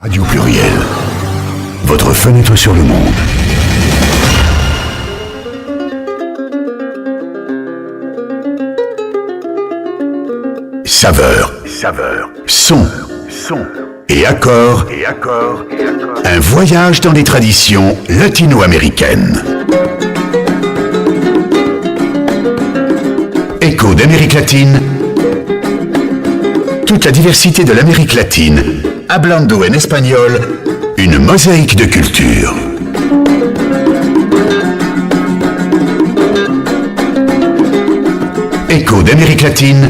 Radio Pluriel, votre fenêtre sur le monde. Saveur, son et accord. Un voyage dans les traditions latino-américaines. Écho d'Amérique latine. Toute la diversité de l'Amérique latine, hablando en espagnol, une mosaïque de culture. Écho d'Amérique latine.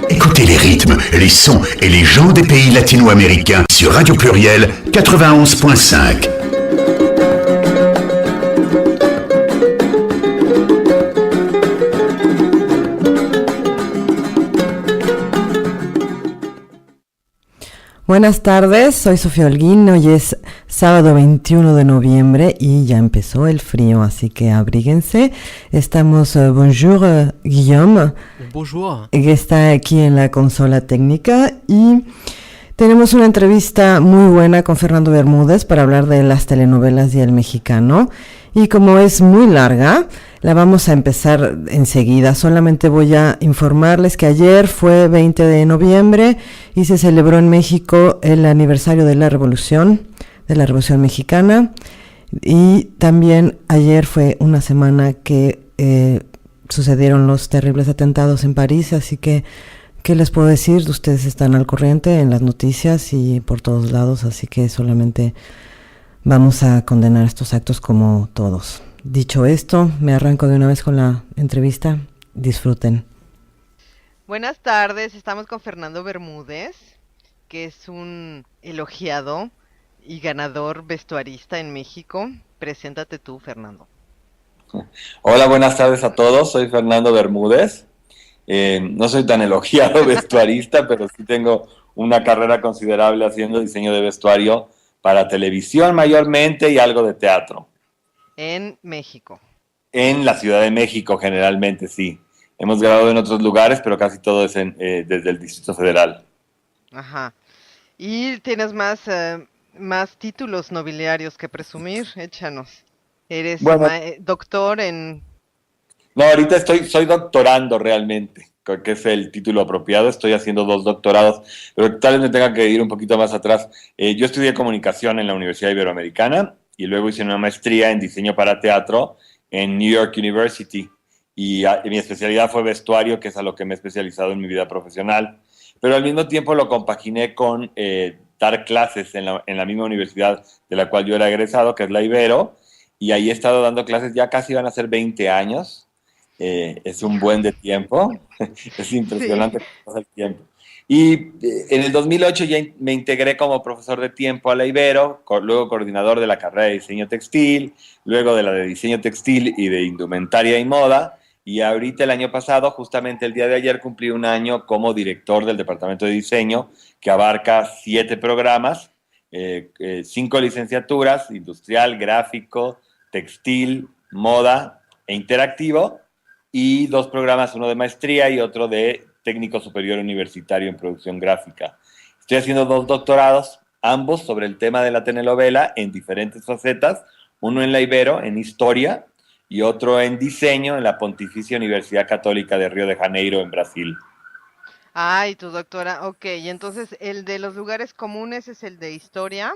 Écoutez les rythmes, les sons et les gens des pays latino-américains sur Radio Pluriel 91.5. Buenas tardes, soy Sofía Holguín. Hoy es sábado 21 de noviembre y ya empezó el frío, así que abríguense. Estamos, bonjour Guillaume, Bonjour. que está aquí en la consola técnica, y tenemos una entrevista muy buena con Fernando Bermúdez para hablar de las telenovelas y el mexicano. Y como es muy larga, la vamos a empezar enseguida. Solamente voy a informarles que ayer fue 20 de noviembre y se celebró en México el aniversario de la Revolución Mexicana. Y también ayer fue una semana que sucedieron los terribles atentados en París, así que ¿qué les puedo decir? Ustedes están al corriente en las noticias y por todos lados, así que solamente vamos a condenar estos actos como todos. Dicho esto, me arranco de una vez con la entrevista. Disfruten. Buenas tardes, estamos con Fernando Bermúdez, que es un elogiado y ganador vestuarista en México. Preséntate tú, Fernando. Hola, buenas tardes a todos, soy Fernando Bermúdez. No soy tan elogiado vestuarista, pero sí tengo una carrera considerable haciendo diseño de vestuario para televisión mayormente y algo de teatro. En México. En la Ciudad de México generalmente, sí. Hemos grabado en otros lugares, pero casi todo es desde el Distrito Federal. Ajá. Y tienes más títulos nobiliarios que presumir, échanos. Eres Bueno, doctor en... no, ahorita soy doctorando realmente, que es el título apropiado. Estoy haciendo 2 doctorados, pero tal vez me tenga que ir un poquito más atrás. Yo estudié comunicación en la Universidad Iberoamericana y luego hice una maestría en diseño para teatro en New York University. Y mi especialidad fue vestuario, que es a lo que me he especializado en mi vida profesional. Pero al mismo tiempo lo compaginé con dar clases en la misma universidad de la cual yo era egresado, que es la Ibero, y ahí he estado dando clases, ya casi van a ser 20 años. Es un buen de tiempo, es impresionante cómo pasa el tiempo. Y en el 2008 ya me integré como profesor de tiempo a la Ibero, luego coordinador de la carrera de diseño textil, luego de la de diseño textil y de indumentaria y moda, y ahorita el año pasado, justamente el día de ayer, cumplí un año como director del departamento de diseño, que abarca 7 programas, 5 licenciaturas: industrial, gráfico, textil, moda e interactivo, y 2 programas, uno de maestría y otro de técnico superior universitario en producción gráfica. Estoy haciendo 2 doctorados, ambos sobre el tema de la telenovela en diferentes facetas, uno en la Ibero, en historia, y otro en diseño en la Pontificia Universidad Católica de Río de Janeiro, en Brasil. Ay, tu doctora, ok. Y entonces el de los lugares comunes es el de historia.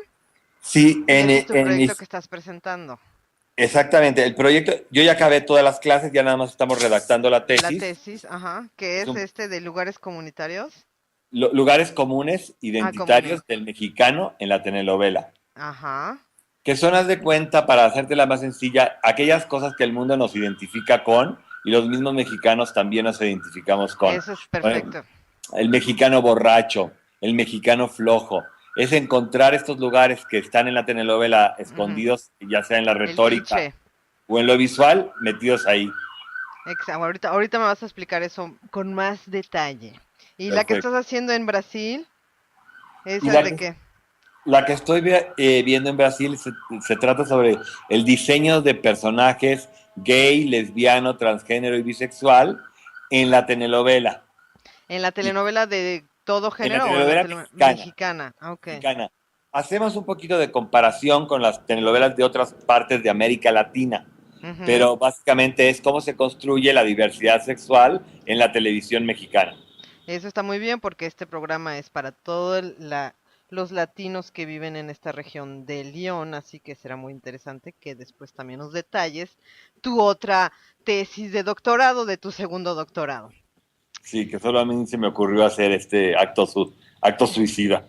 Sí, y ese es tu proyecto que estás presentando. Exactamente, el proyecto, yo ya acabé todas las clases, ya nada más estamos redactando la tesis. La tesis, ajá, que es de lugares comunitarios. Lugares comunes identitarios comunes. del mexicano en la telenovela. Ajá. Que son, haz de cuenta, para hacértela más sencilla, aquellas cosas que el mundo nos identifica con y los mismos mexicanos también nos identificamos con. Eso es perfecto. Bueno, el mexicano borracho, el mexicano flojo. Es encontrar estos lugares que están en la telenovela escondidos, ya sea en la retórica o en lo visual, metidos ahí. Exacto. Ahorita me vas a explicar eso con más detalle. ¿Y perfecto. La que estás haciendo en Brasil? ¿Esa de qué? La que estoy viendo en Brasil se trata sobre el diseño de personajes gay, lesbiano, transgénero y bisexual en la telenovela. ¿En la telenovela de todo género o en la telenovela mexicana? Okay. Mexicana. hacemos un poquito de comparación con las telenovelas de otras partes de América Latina, pero básicamente es cómo se construye la diversidad sexual en la televisión mexicana. Eso está muy bien porque este programa es para todos los latinos que viven en esta región de León, así que será muy interesante que después también nos detalles tu otra tesis de doctorado, de tu segundo doctorado. Sí, que solo a mí se me ocurrió hacer este acto suicida.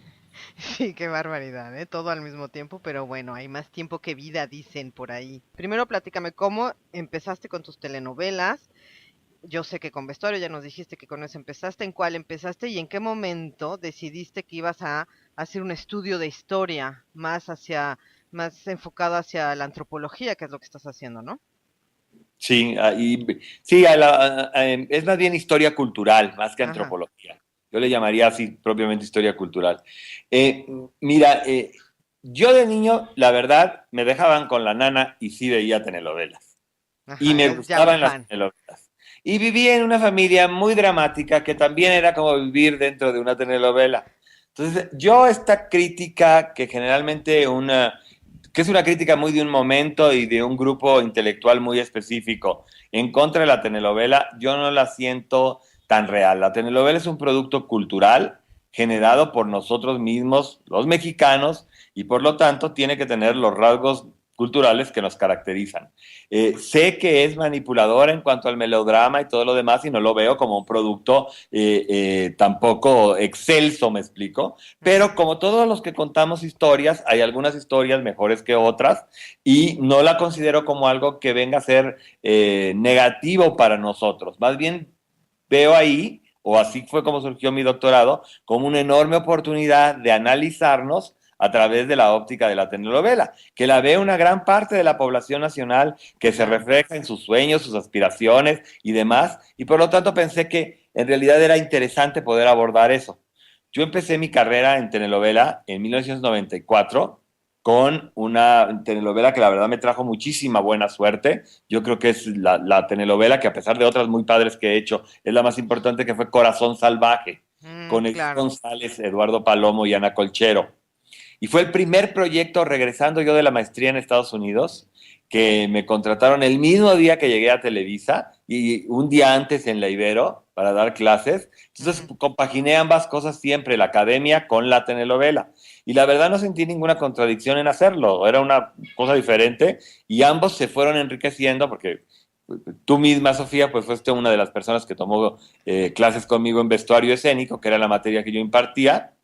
Sí, qué barbaridad, ¿eh? Todo al mismo tiempo, pero bueno, hay más tiempo que vida, dicen por ahí. Primero platícame cómo empezaste con tus telenovelas. Yo sé que con vestuario ya nos dijiste que con eso empezaste, en cuál empezaste y en qué momento decidiste que ibas a hacer un estudio de historia más enfocado hacia la antropología, que es lo que estás haciendo, ¿no? Sí, sí, es más bien historia cultural, más que Ajá. antropología. Yo le llamaría así propiamente historia cultural. Eh, mira, yo de niño, la verdad, me dejaban con la nana y sí veía telenovelas. Y Ajá, me ya un gustaban las fan. telenovelas. Y vivía en una familia muy dramática que también era como vivir dentro de una telenovela. Entonces, yo esta crítica que es una crítica muy de un momento y de un grupo intelectual muy específico en contra de la telenovela, yo no la siento tan real. La telenovela es un producto cultural generado por nosotros mismos, los mexicanos, y por lo tanto tiene que tener los rasgos culturales que nos caracterizan. Sé que es manipuladora en cuanto al melodrama y todo lo demás y no lo veo como un producto tampoco excelso, me explico, pero como todos los que contamos historias, hay algunas historias mejores que otras y no la considero como algo que venga a ser negativo para nosotros. Más bien veo ahí, o así fue como surgió mi doctorado, como una enorme oportunidad de analizarnos a través de la óptica de la telenovela, que la ve una gran parte de la población nacional, que se Claro. refleja en sus sueños, sus aspiraciones y demás, y por lo tanto pensé que en realidad era interesante poder abordar eso. Yo empecé mi carrera en telenovela en 1994 con una telenovela que la verdad me trajo muchísima buena suerte. Yo creo que es la telenovela que a pesar de otras muy padres que he hecho, es la más importante, que fue Corazón Salvaje, con Edith Claro. González, Eduardo Palomo y Ana Colchero. Y fue el primer proyecto, regresando yo de la maestría en Estados Unidos, que me contrataron el mismo día que llegué a Televisa y un día antes en la Ibero para dar clases. Entonces compaginé ambas cosas siempre, la academia con la telenovela. Y la verdad no sentí ninguna contradicción en hacerlo, era una cosa diferente y ambos se fueron enriqueciendo porque tú misma, Sofía, pues fuiste una de las personas que tomó clases conmigo en vestuario escénico, que era la materia que yo impartía,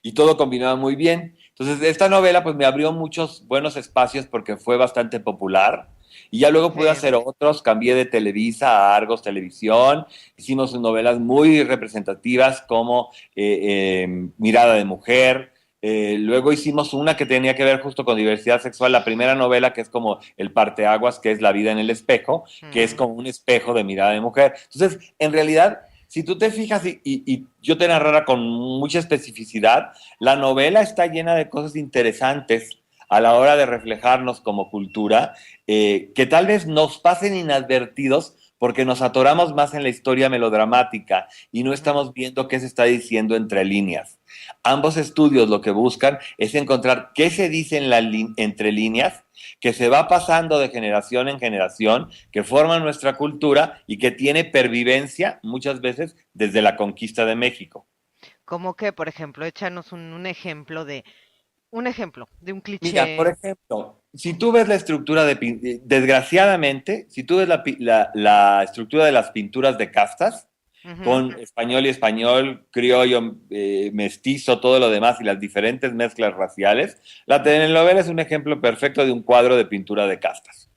y todo combinaba muy bien. Entonces, esta novela pues me abrió muchos buenos espacios porque fue bastante popular. Y ya luego pude Sí. hacer otros, cambié de Televisa a Argos Televisión, hicimos novelas muy representativas como Mirada de Mujer, luego hicimos una que tenía que ver justo con diversidad sexual, la primera novela que es como el parteaguas, que es La vida en el espejo, que es como un espejo de mirada de mujer. Entonces, en realidad, si tú te fijas y yo te narrara con mucha especificidad, la novela está llena de cosas interesantes a la hora de reflejarnos como cultura, que tal vez nos pasen inadvertidos porque nos atoramos más en la historia melodramática y no estamos viendo qué se está diciendo entre líneas. Ambos estudios lo que buscan es encontrar qué se dice entre líneas, que se va pasando de generación en generación, que forma nuestra cultura y que tiene pervivencia muchas veces desde la conquista de México. Como que, por ejemplo, échanos un ejemplo de un Mira, por cliché. ejemplo, si tú ves la estructura desgraciadamente, si tú ves la estructura de las pinturas de castas, Ujú. con español y español, criollo, mestizo, todo lo demás y las diferentes mezclas raciales, la telenovela es un ejemplo perfecto de un cuadro de pintura de castas.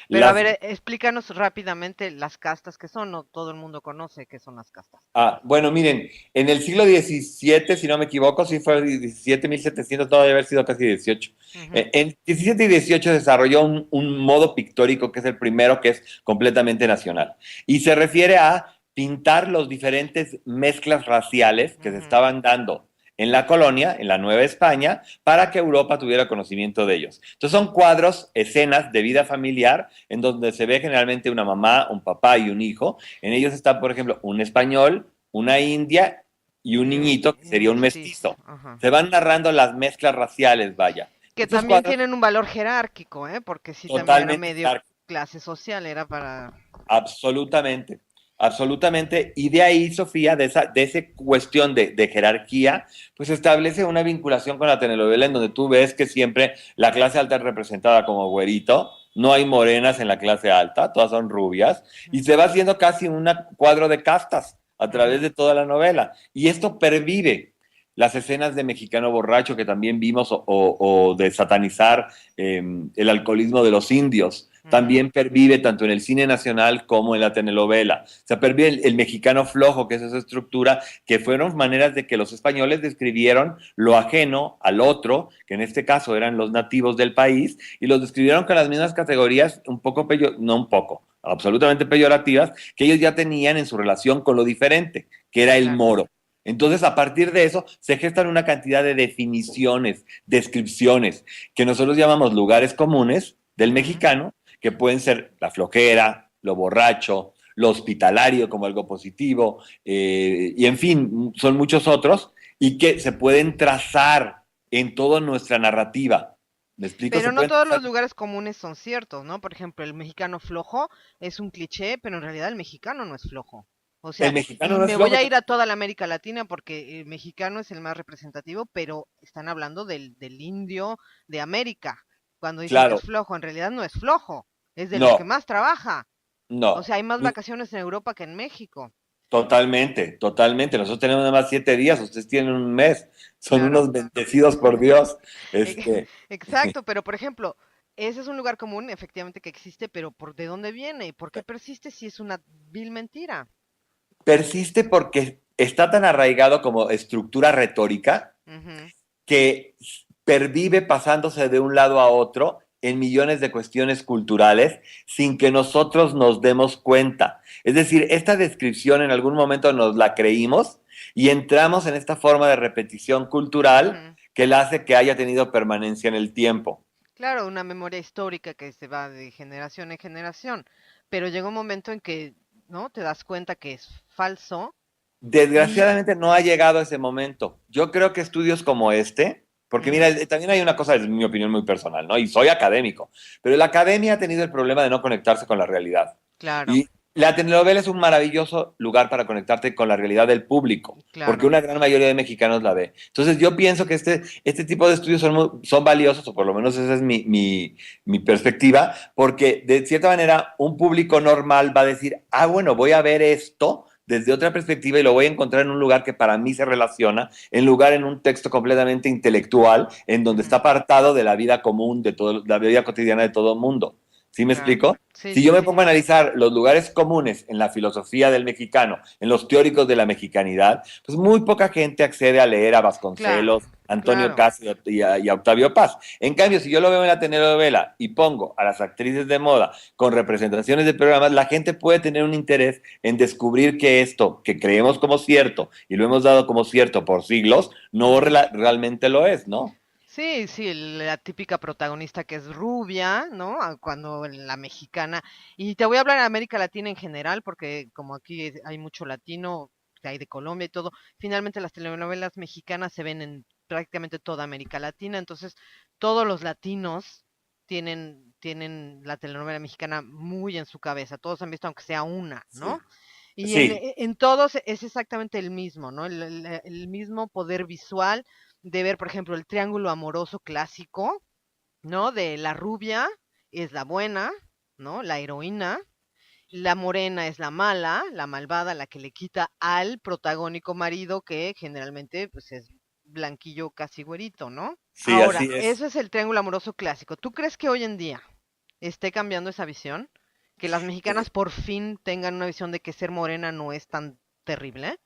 Pero a Las ver, explícanos rápidamente las castas que son, no todo el mundo conoce qué son las castas. Bueno, miren, en el siglo XVII, si no me equivoco, sí fue 17, 1700, no debe haber sido casi 18. Ujú. En 17 y 18 se desarrolló un modo pictórico que es el primero, que es completamente nacional. Y se refiere a pintar los diferentes mezclas raciales que se Ujú. estaban dando en la colonia, en la Nueva España, para que Europa tuviera conocimiento de ellos. Entonces son cuadros, escenas de vida familiar, en donde se ve generalmente una mamá, un papá y un hijo. En ellos están, por ejemplo, un español, una india y un niñito que sería un mestizo. mestizo. Ajá. Se van narrando las mezclas raciales, vaya. Que Estos también cuadros tienen un valor jerárquico, ¿eh? Porque sí, también era totalmente medio clase social, era para... absolutamente, absolutamente. Y de ahí, Sofía, de esa cuestión de jerarquía, pues establece una vinculación con la telenovela en donde tú ves que siempre la clase alta es representada como güerito, no hay morenas en la clase alta, todas son rubias, y se va haciendo casi un cuadro de castas a través de toda la novela. Y esto pervive. Las escenas de mexicano borracho que también vimos o de satanizar el alcoholismo de los indios, también pervive tanto en el cine nacional como en la telenovela. O sea, pervive el mexicano flojo, que es esa estructura, que fueron maneras de que los españoles describieron lo ajeno al otro, que en este caso eran los nativos del país, y los describieron con las mismas categorías, un poco, no un poco, absolutamente peyorativas, que ellos ya tenían en su relación con lo diferente, que era el moro. Entonces, a partir de eso, se gestan una cantidad de definiciones, descripciones, que nosotros llamamos lugares comunes del mexicano, que pueden ser la flojera, lo borracho, lo hospitalario como algo positivo, y en fin, son muchos otros, y que se pueden trazar en toda nuestra narrativa. ¿Me explico? Pero no todos los lugares comunes son ciertos, ¿no? Por ejemplo, el mexicano flojo es un cliché, pero en realidad el mexicano no es flojo. O sea, el mexicano y no es me flojo. voy a ir a toda la América Latina porque el mexicano es el más representativo, pero están hablando del indio de América. Cuando dicen que Claro, es flojo, en realidad no es flojo, es de los que no, más trabaja. O no. sea, hay más vacaciones en Europa que en México. Totalmente, totalmente. Nosotros tenemos nada más 7 días, ustedes tienen un mes. Son Claro. unos bendecidos por Dios. Exacto, pero por ejemplo, ese es un lugar común, efectivamente, que existe, pero ¿de dónde viene? ¿Por qué persiste si es una vil mentira? Persiste porque está tan arraigado como estructura retórica Ujú. que pervive pasándose de un lado a otro en millones de cuestiones culturales sin que nosotros nos demos cuenta. Es decir, esta descripción en algún momento nos la creímos y entramos en esta forma de repetición cultural Ujú. que la hace que haya tenido permanencia en el tiempo. Claro, una memoria histórica que se va de generación en generación, pero llega un momento en que, ¿no? Te das cuenta que es falso y... Desgraciadamente no ha llegado a ese momento. Yo creo que estudios como este, porque mira, Ujú. también hay una cosa, es mi opinión muy personal, ¿no? Y soy académico, pero la academia ha tenido el problema de no conectarse con la realidad. Claro, Y la telenovela es un maravilloso lugar para conectarte con la realidad del público, porque claro. una gran mayoría de mexicanos la ve. Entonces yo pienso que este tipo de estudios son valiosos, o por lo menos esa es mi perspectiva, porque de cierta manera un público normal va a decir, ah, bueno, voy a ver esto desde otra perspectiva y lo voy a encontrar en un lugar que para mí se relaciona, en un texto completamente intelectual, en donde está Ujú. apartado de la vida común, de la vida cotidiana de todo el mundo. ¿Sí me Claro. explico? Sí, Si sí, yo me sí. pongo a analizar los lugares comunes en la filosofía del mexicano, en los teóricos de la mexicanidad, pues muy poca gente accede a leer a Claro, Vasconcelos, Antonio claro. Casi y a Octavio Paz. En cambio, si yo lo veo en la telenovela y pongo a las actrices de moda con representaciones de programas, la gente puede tener un interés en descubrir que esto que creemos como cierto y lo hemos dado como cierto por siglos, no Ujú. realmente lo es, ¿no? Sí, sí, la típica protagonista que es rubia, ¿no? Cuando la mexicana. Y te voy a hablar de América Latina en general, porque como aquí hay mucho latino, que hay de Colombia y todo, finalmente las telenovelas mexicanas se ven en prácticamente toda América Latina, entonces todos los latinos tienen la telenovela mexicana muy en su cabeza, todos han visto aunque sea una, Sí. ¿no? Y Sí, en todos es exactamente el mismo, ¿no? El mismo poder visual de ver, por ejemplo, el triángulo amoroso clásico, ¿no? De la rubia es la buena, ¿no? La heroína, la morena es la mala, la malvada, la que le quita al protagónico marido que generalmente pues es blanquillo casi güerito, ¿no? sí, Ahora, así es. eso es el triángulo amoroso clásico. ¿Tú crees que hoy en día esté cambiando esa visión? Que las mexicanas por fin tengan una visión de que ser morena no es tan terrible.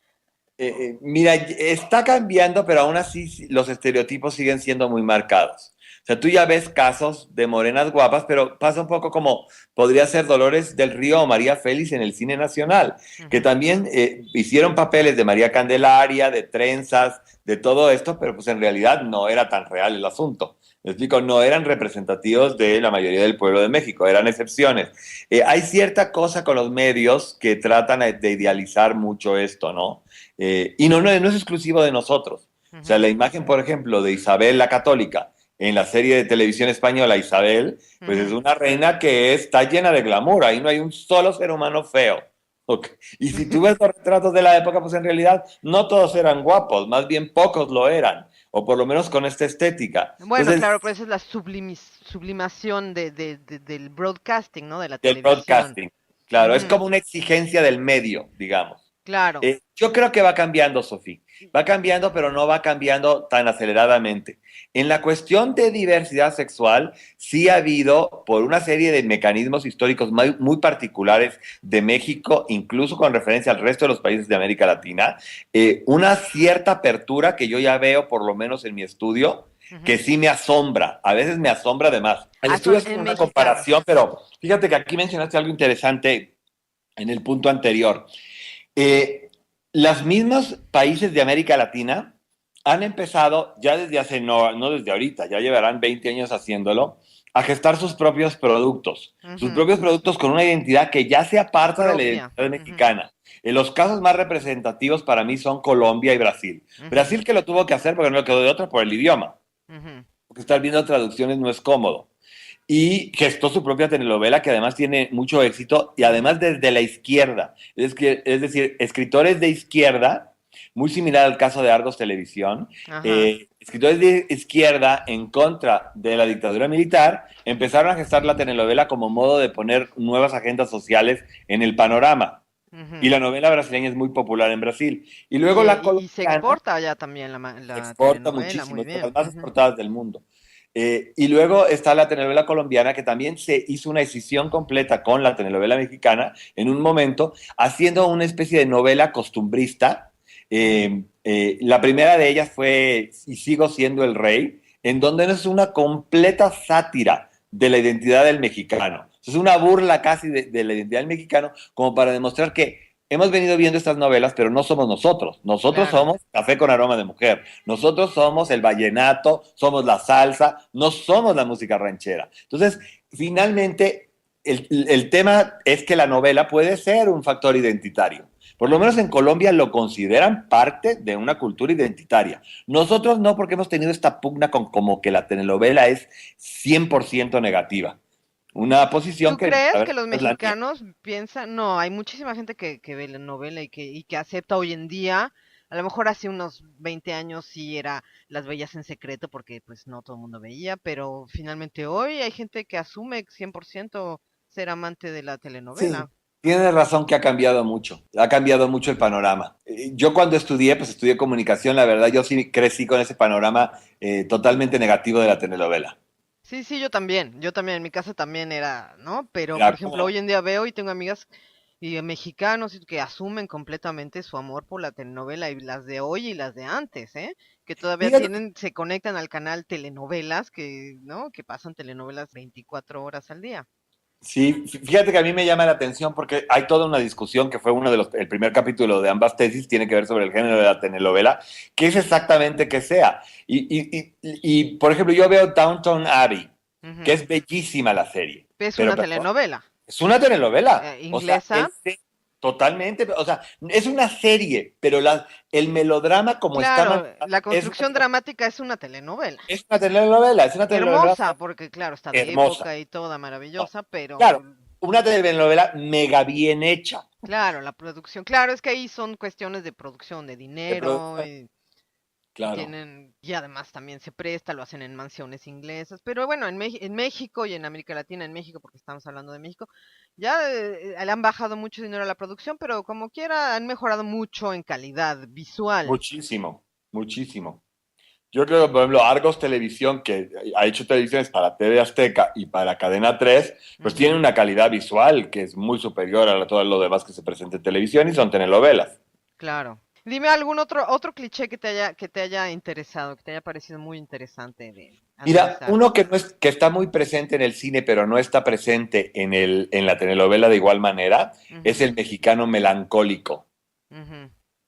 Mira, está cambiando, pero aún así los estereotipos siguen siendo muy marcados. O sea, tú ya ves casos de morenas guapas, pero pasa un poco como podría ser Dolores del Río o María Félix en el cine nacional, que Ujú. también hicieron papeles de María Candelaria, de trenzas, de todo esto, pero pues en realidad no era tan real el asunto. Me explico, no eran representativos de la mayoría del pueblo de México, eran excepciones. Hay cierta cosa con los medios que tratan de idealizar mucho esto, ¿no? Y no es exclusivo de nosotros. O sea, la imagen, por ejemplo, de Isabel la Católica en la serie de televisión española Isabel, pues es una reina que está llena de glamour, ahí no hay un solo ser humano feo. Okay. Y si tú ves los retratos de la época, pues en realidad no todos eran guapos, más bien pocos lo eran, o por lo menos con esta estética. Bueno, Entonces, claro, pero esa es la sublimación del broadcasting, ¿no? De la del televisión. broadcasting, claro, es Ujú, como una exigencia del medio, digamos. claro. Yo creo que va cambiando, Sofía. Va cambiando, pero no va cambiando tan aceleradamente. En la cuestión de diversidad sexual, sí ha habido, por una serie de mecanismos históricos muy particulares de México, incluso con referencia al resto de los países de América Latina, una cierta apertura que yo ya veo, por lo menos en mi estudio, que sí me asombra. A veces me asombra además. El estudio es una comparación, pero fíjate que aquí mencionaste algo interesante en el punto anterior. Los mismos países de América Latina han empezado, ya desde hace, no desde ahorita, ya llevarán 20 años haciéndolo, a gestar sus propios productos. Sus propios productos con una identidad que ya se aparta de la identidad mexicana. Los casos más representativos para mí son Colombia y Brasil. Brasil que lo tuvo que hacer porque no le quedó de otra por el idioma. Porque estar viendo traducciones no es cómodo. Y gestó su propia telenovela que además tiene mucho éxito y además desde la izquierda. Es decir, escritores de izquierda, muy similar al caso de Argos Televisión, escritores de izquierda en contra de la dictadura militar, empezaron a gestar la telenovela como modo de poner nuevas agendas sociales en el panorama. Y la novela brasileña es muy popular en Brasil. Y luego y se exporta ya también la exporta telenovela, muchísimo, muy es de bien. las más exportadas del mundo. Y luego está la telenovela colombiana, que también se hizo una escisión completa con la telenovela mexicana en un momento, haciendo una especie de novela costumbrista. La primera de ellas fue Y sigo siendo el rey, en donde es una completa sátira de la identidad del mexicano. Es una burla casi de la identidad del mexicano, como para demostrar que hemos venido viendo estas novelas, pero no somos nosotros. Nosotros somos Café con Aroma de Mujer. Nosotros somos el vallenato, somos la salsa, no somos la música ranchera. Entonces, finalmente, el tema es que la novela puede ser un factor identitario. Por lo menos en Colombia lo consideran parte de una cultura identitaria. Nosotros no, porque hemos tenido esta pugna con como que la telenovela es 100% negativa. Una posición ¿Tú crees que los mexicanos piensan? No, hay muchísima gente que ve la novela y que acepta hoy en día. A lo mejor hace unos 20 años sí las veías en secreto porque pues no todo el mundo veía, pero finalmente hoy hay gente que asume 100% ser amante de la telenovela. Sí, tienes razón que ha cambiado mucho el panorama. Yo cuando estudié, pues estudié comunicación, la verdad yo sí crecí con ese panorama totalmente negativo de la telenovela. Sí, yo también, en mi casa también era, ¿no? Pero, Era por ejemplo, hoy en día veo y tengo amigas y mexicanos que asumen completamente su amor por la telenovela y las de hoy y las de antes, ¿eh? Que todavía se conectan al canal telenovelas, ¿no? Que pasan telenovelas 24 horas al día. Sí, fíjate que a mí me llama la atención porque hay toda una discusión que fue el primer capítulo de ambas tesis, tiene que ver sobre el género de la telenovela, qué es exactamente que sea. Y, por ejemplo, yo veo Downton Abbey, que es bellísima la serie. Es una telenovela. Es una telenovela. ¿Inglesa? O sea, totalmente, o sea, es una serie, pero el melodrama como claro, está... la construcción dramática es una telenovela. Es una telenovela, es una telenovela. Hermosa, porque claro, está de época y toda maravillosa, pero... Claro, una telenovela mega bien hecha. Claro, la producción, claro, es que ahí son cuestiones de producción, de dinero, claro. Y además también se presta, lo hacen en mansiones inglesas, pero bueno, en México y en América Latina, en México, porque estamos hablando de México, ya le han bajado mucho dinero a la producción, pero como quiera han mejorado mucho en calidad visual. Muchísimo, muchísimo. Yo creo que, por ejemplo, Argos Televisión, que ha hecho televisiones para TV Azteca y para Cadena 3, pues tiene una calidad visual que es muy superior a todo lo demás que se presenta en televisión y son telenovelas. Claro. Dime algún otro cliché que te haya interesado, que te haya parecido muy interesante de Mira, uno que está muy presente en el cine, pero no está presente en la telenovela de igual manera, es el mexicano melancólico.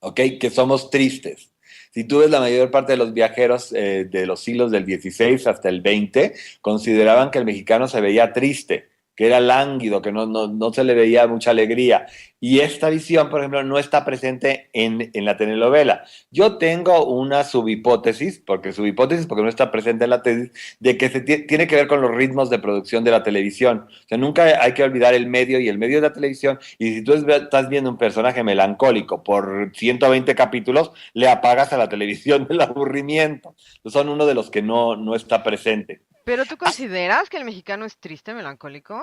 ¿Ok? Que somos tristes. Si tú ves la mayor parte de los viajeros de los siglos del XVI hasta el XX, consideraban que el mexicano se veía triste, que era lánguido, que no se le veía mucha alegría. Y esta visión, por ejemplo, no está presente en la telenovela. Yo tengo una subhipótesis, porque no está presente en la tesis, de que tiene que ver con los ritmos de producción de la televisión. O sea, nunca hay que olvidar el medio, y el medio de la televisión, y si tú estás viendo un personaje melancólico por 120 capítulos, le apagas a la televisión del aburrimiento. Son uno de los que no está presente. ¿Pero tú consideras que el mexicano es triste, melancólico?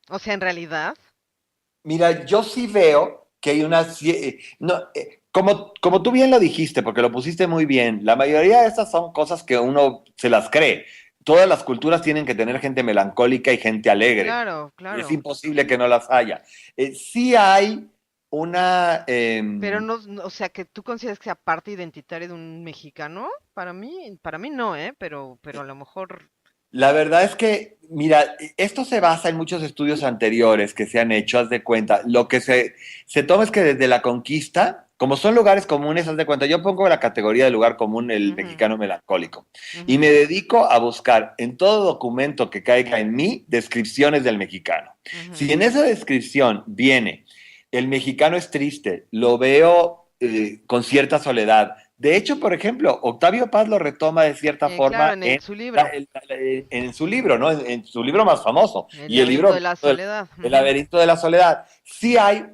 O sea, en realidad. Mira, yo sí veo que hay como tú bien lo dijiste, porque lo pusiste muy bien, la mayoría de estas son cosas que uno se las cree. Todas las culturas tienen que tener gente melancólica y gente alegre. Claro. Es imposible que no las haya. Sí hay una... Pero no, o sea, que tú consideras que sea parte identitaria de un mexicano, para mí no, pero a lo mejor. La verdad es que, mira, esto se basa en muchos estudios anteriores que se han hecho, haz de cuenta. Lo que se toma es que desde la conquista, como son lugares comunes, haz de cuenta, yo pongo la categoría de lugar común el mexicano melancólico y me dedico a buscar en todo documento que caiga en mí descripciones del mexicano. Si en esa descripción viene el mexicano es triste, lo veo con cierta soledad. De hecho, por ejemplo, Octavio Paz lo retoma de cierta forma en su libro. En su libro, ¿no? En su libro más famoso. El libro de la soledad. El laberinto de la soledad. Sí hay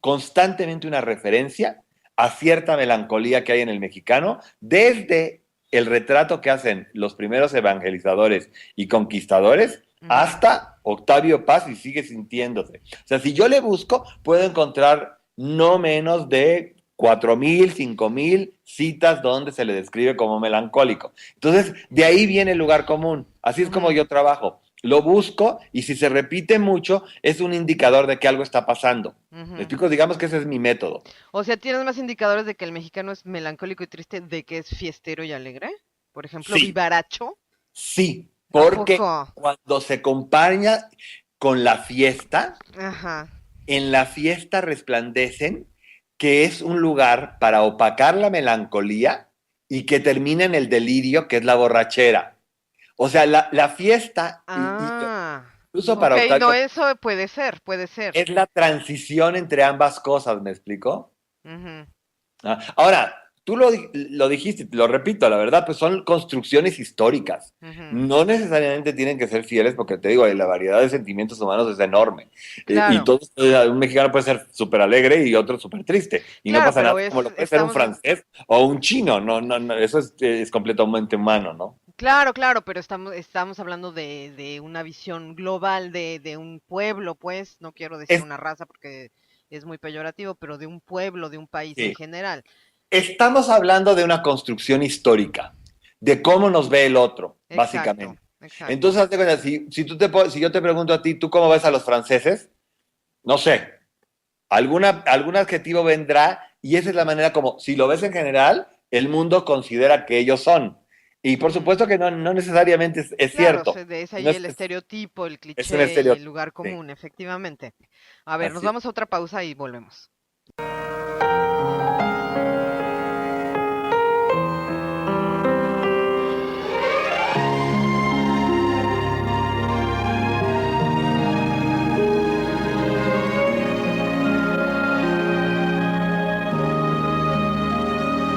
constantemente una referencia a cierta melancolía que hay en el mexicano, desde el retrato que hacen los primeros evangelizadores y conquistadores, hasta Octavio Paz, y sigue sintiéndose. O sea, si yo le busco, puedo encontrar no menos de 4,000, 5,000 citas donde se le describe como melancólico. Entonces, de ahí viene el lugar común. Así es como yo trabajo. Lo busco, y si se repite mucho, es un indicador de que algo está pasando. ¿Me explico? Digamos que ese es mi método. O sea, ¿tienes más indicadores de que el mexicano es melancólico y triste, de que es fiestero y alegre? Por ejemplo, sí. Vivaracho. Sí, porque cuando se acompaña con la fiesta, en la fiesta resplandecen que es un lugar para opacar la melancolía y que termina en el delirio, que es la borrachera. O sea, la fiesta, incluso para Octavio, no, eso puede ser. Es la transición entre ambas cosas, ¿me explico? Ahora, tú lo dijiste, lo repito, la verdad, pues son construcciones históricas. No necesariamente tienen que ser fieles, porque te digo, la variedad de sentimientos humanos es enorme. Claro. Y todos, un mexicano puede ser súper alegre y otro súper triste. Y no pasa nada, como lo puede ser un francés o un chino. No, eso es completamente humano, ¿no? Claro, pero estamos hablando de una visión global de un pueblo, pues, no quiero decir una raza porque es muy peyorativo, pero de un pueblo, de un país en general. Estamos hablando de una construcción histórica, de cómo nos ve el otro, básicamente. Exacto. Entonces, si yo te pregunto a ti, ¿tú cómo ves a los franceses? No sé, algún adjetivo vendrá, y esa es la manera como, si lo ves en general, el mundo considera que ellos son. Y por supuesto que no necesariamente es cierto. Es ahí el estereotipo, el cliché, el lugar común, efectivamente. A ver, nos vamos a otra pausa y volvemos.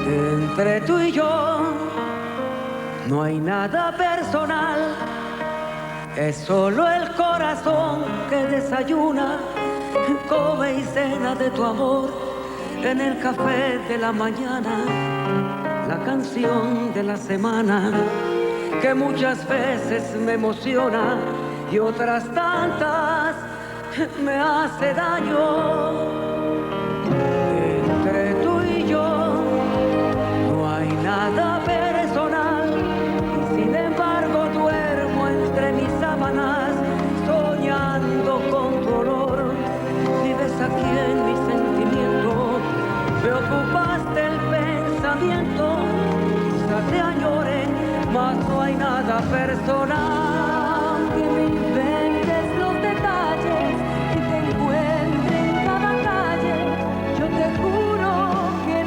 Entre tú y yo no hay nada personal, es solo el corazón que desayuna, come y cena de tu amor en el café de la mañana, la canción de la semana que muchas veces me emociona y otras tantas me hace daño. Entre tú y yo no hay nada personal, y sin embargo duermo entre mis sábanas soñando con tu olor. Vives aquí en mi sentimiento, me ocupaste el pensamiento, quizás te añore, mas no hay nada personal. Que me inventes los detalles y te encuentre en cada calle, yo te juro que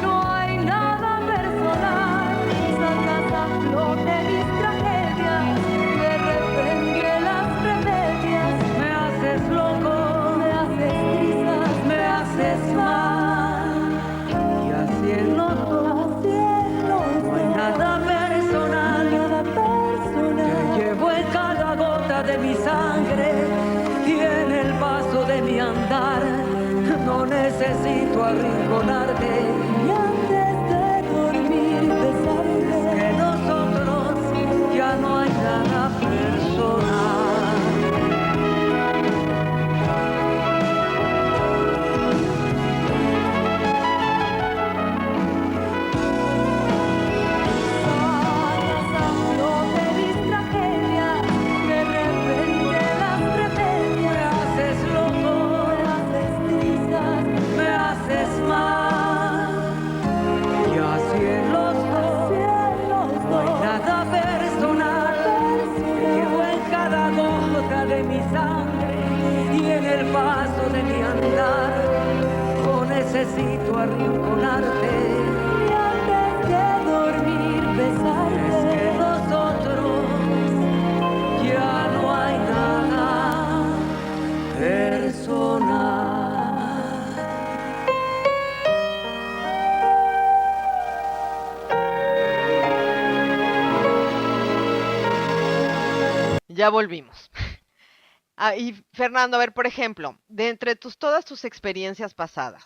el paso de mi andar, o necesito arrinconarte y antes de dormir besarte. Es que nosotros ya no hay nada personal. Ya volvimos. Y Fernando, a ver, por ejemplo, de entre todas tus experiencias pasadas,